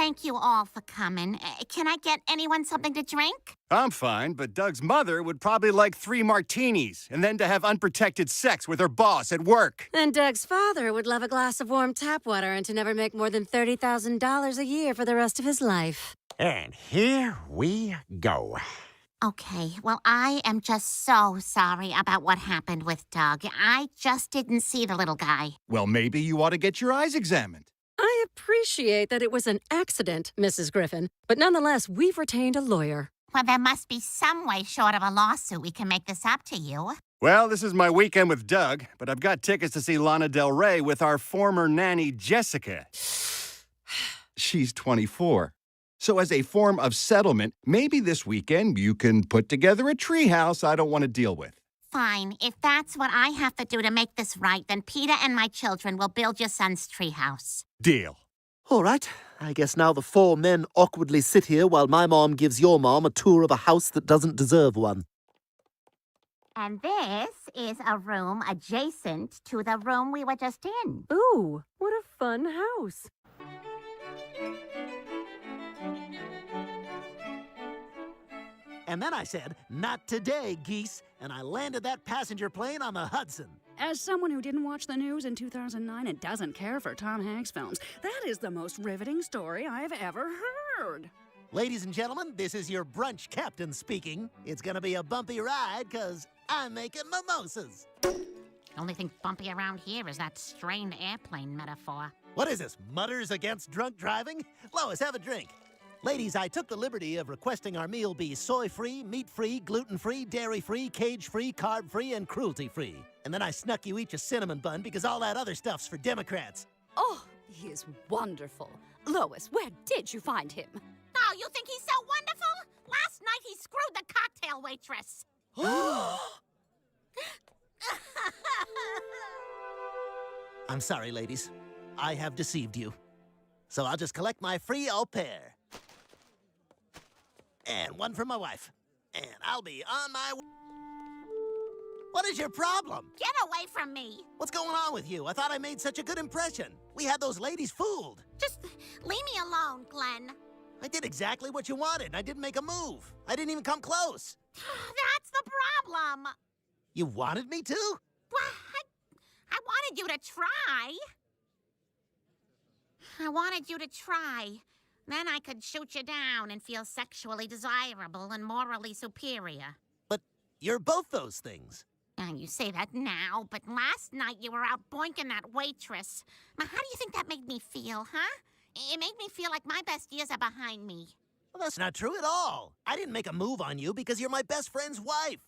thank you all for coming. Can I get anyone something to drink? I'm fine, but Doug's mother would probably like 3 martinis and then to have unprotected sex with her boss at work. And Doug's father would love a glass of warm tap water and to never make more than $30,000 a year for the rest of his life. And here we go. Okay, well, I am just so sorry about what happened with Doug. I just didn't see the little guy. Well, maybe you ought to get your eyes examined. I appreciate that it was an accident, Mrs. Griffin, but nonetheless, we've retained a lawyer. Well, there must be some way short of a lawsuit we can make this up to you. Well, this is my weekend with Doug, but I've got tickets to see Lana Del Rey with our former nanny, Jessica. She's 24. So as a form of settlement, maybe this weekend you can put together a treehouse I don't want to deal with. Fine. If that's what I have to do to make this right, then Peter and my children will build your son's treehouse. Deal. All right. I guess now the 4 men awkwardly sit here while my mom gives your mom a tour of a house that doesn't deserve one. And this is a room adjacent to the room we were just in. Ooh, what a fun house. And then I said, "Not today, geese," and I landed that passenger plane on the Hudson. As someone who didn't watch the news in 2009 and doesn't care for Tom Hanks films, that is the most riveting story I've ever heard. Ladies and gentlemen, this is your brunch captain speaking. It's gonna be a bumpy ride, 'cause I'm making mimosas. The only thing bumpy around here is that strained airplane metaphor. What is this, mutters against drunk driving? Lois, have a drink. Ladies, I took the liberty of requesting our meal be soy-free, meat-free, gluten-free, dairy-free, cage-free, carb-free, and cruelty-free. And then I snuck you each a cinnamon bun because all that other stuff's for Democrats. Oh, he is wonderful. Lois, where did you find him? Oh, you think he's so wonderful? Last night he screwed the cocktail waitress. I'm sorry, ladies. I have deceived you. So I'll just collect my free au pair. And one for my wife. And I'll be on my way. What is your problem? Get away from me. What's going on with you? I thought I made such a good impression. We had those ladies fooled. Just leave me alone, Glenn. I did exactly what you wanted. I didn't make a move. I didn't even come close. That's the problem. You wanted me to? Well, I wanted you to try. I wanted you to try. Then I could shoot you down and feel sexually desirable and morally superior. But you're both those things. And you say that now, but last night you were out boinking that waitress. Now, how do you think that made me feel, huh? It made me feel like my best years are behind me. Well, that's not true at all. I didn't make a move on you because you're my best friend's wife.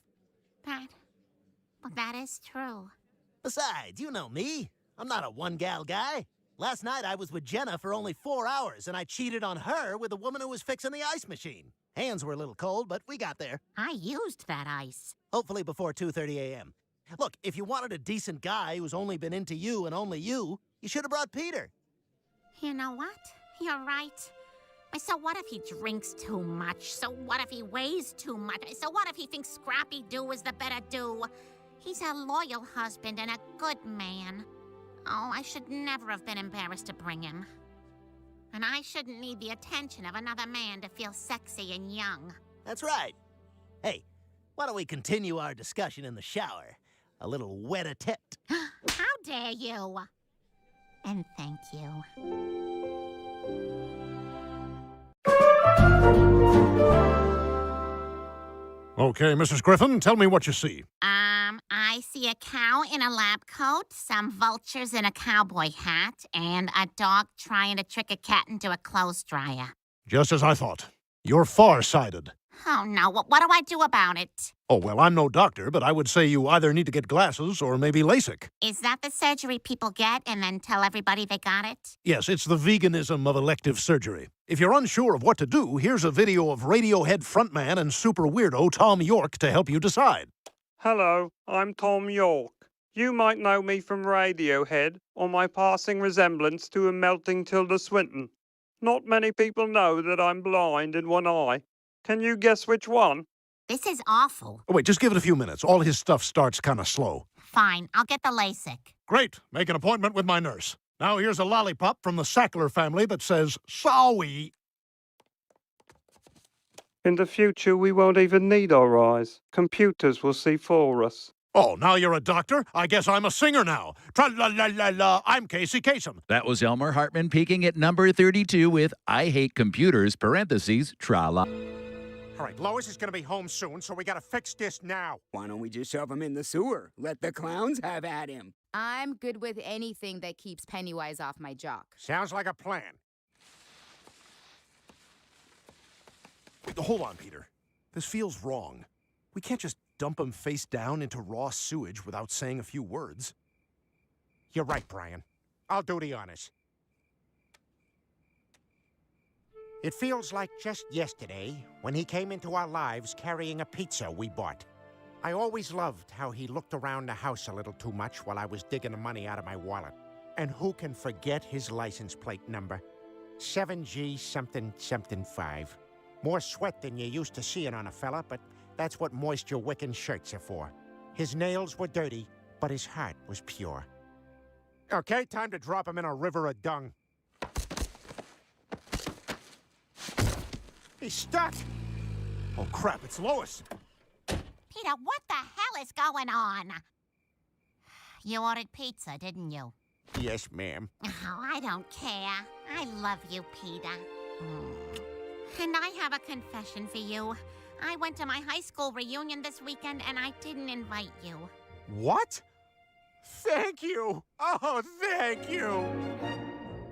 Well, that is true. Besides, you know me. I'm not a one-gal guy. Last night I was with Jenna for only 4 hours, and I cheated on her with a woman who was fixing the ice machine. Hands were a little cold, but we got there. I used that ice. Hopefully before 2:30 a.m. Look, if you wanted a decent guy who's only been into you and only you should have brought Peter. You know what? You're right. So what if he drinks too much? So what if he weighs too much? So what if he thinks Scrappy Doo is the better Doo? He's a loyal husband and a good man. Oh, I should never have been embarrassed to bring him. And I shouldn't need the attention of another man to feel sexy and young. That's right. Hey, why don't we continue our discussion in the shower? A little wet-a-tet. How dare you? And thank you. Okay, Mrs. Griffin, tell me what you see. I see a cow in a lab coat, some vultures in a cowboy hat, and a dog trying to trick a cat into a clothes dryer. Just as I thought. You're far-sighted. Oh, no. What do I do about it? Oh, well, I'm no doctor, but I would say you either need to get glasses or maybe LASIK. Is that the surgery people get and then tell everybody they got it? Yes, it's the veganism of elective surgery. If you're unsure of what to do, here's a video of Radiohead frontman and super weirdo Tom York to help you decide. Hello, I'm Tom York. You might know me from Radiohead or my passing resemblance to a melting Tilda Swinton. Not many people know that I'm blind in one eye. Can you guess which one? This is awful. Oh, wait, just give it a few minutes. All his stuff starts kind of slow. Fine, I'll get the LASIK. Great. Make an appointment with my nurse. Now here's a lollipop from the Sackler family that says, sorry. In the future, we won't even need our eyes. Computers will see for us. Oh, now you're a doctor? I guess I'm a singer now. Tra-la-la-la-la, I'm Casey Kasem. That was Elmer Hartman peaking at number 32 with I Hate Computers, parentheses, tra-la. All right, Lois is going to be home soon, so we got to fix this now. Why don't we just shove him in the sewer? Let the clowns have at him. I'm good with anything that keeps Pennywise off my jock. Sounds like a plan. Wait, hold on, Peter. This feels wrong. We can't just dump him face down into raw sewage without saying a few words. You're right, Brian. I'll do the honors. It feels like just yesterday when he came into our lives carrying a pizza we bought. I always loved how he looked around the house a little too much while I was digging the money out of my wallet. And who can forget his license plate number? 7G something something 5. More sweat than you're used to seeing on a fella, but that's what moisture-wicking shirts are for. His nails were dirty, but his heart was pure. Okay, time to drop him in a river of dung. He's stuck! Oh, crap, it's Lois. Peter, what the hell is going on? You ordered pizza, didn't you? Yes, ma'am. Oh, I don't care. I love you, Peter. And I have a confession for you. I went to my high school reunion this weekend and I didn't invite you. What? Thank you! Oh, thank you!